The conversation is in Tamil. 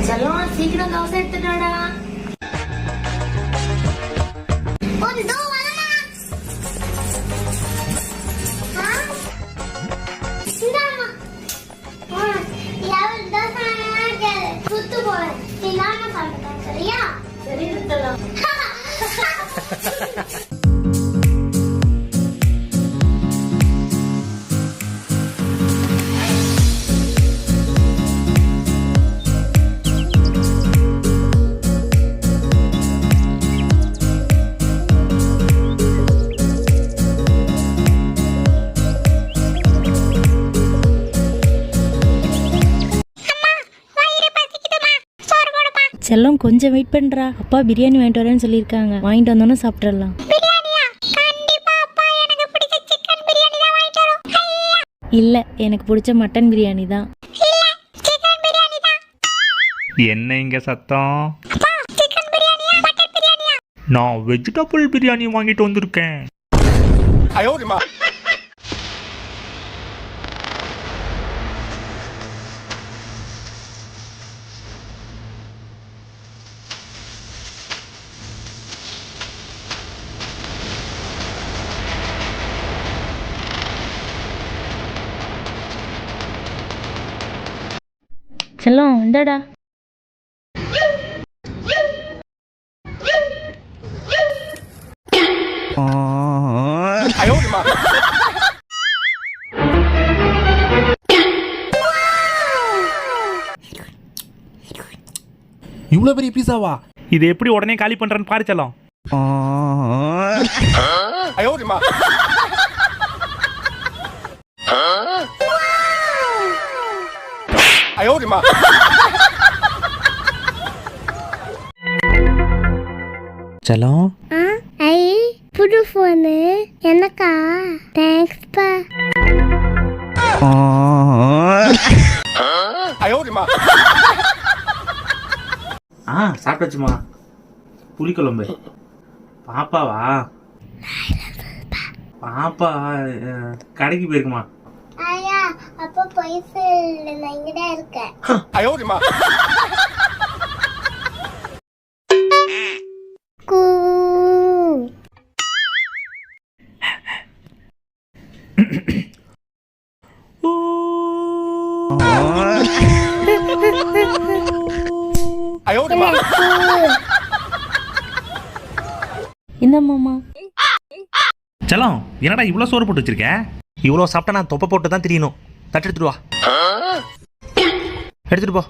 செல்லம் சீக்கிரம் தோசை எடுத்துட்டாடா. சரி செல்லம். செல்லம் கொஞ்சம் வெயிட் பண்ணுறா. அப்பா பிரியாணி வாங்கிட்டு வரேன்னு சொல்லியிருக்காங்க. வாங்கிட்டு வந்தோன்னே சாப்பிட்றலாம். இல்லை, எனக்கு பிடிச்ச மட்டன் பிரியாணி தான். என்ன இங்க சத்தம்? நான் வெஜிடபிள் பிரியாணி வாங்கிட்டு வந்திருக்கேன். செல்லம் இந்தடா. இவ்வளவு பெரிய பீஸாவா? இது எப்படி உடனே காலி பண்றேன்னு பாரு செல்லம். செல்லம், ஐ புது ஃபோனு எனக்கா? தேங்க்ஸ் பா. சாப்பிட்டாச்சுமா. புளிக்குழம்பு. பாப்பாவா? பாப்பா கடைக்கு போயிருக்குமா? ஐயா அப்பா போய் சொல்லு, நான் இங்கதான் இருக்கேன். கூ. இந்த மாமா. செல்லம், என்னடா இவ்வளோ சோறு போட்டு வச்சிருக்க? இவ்வளோ சாப்பிட்டா நான் தொப்பை போட்டு தான் தெரியணும். தட்டு எடுத்துட்டு வா. எடுத்துட்டு போ.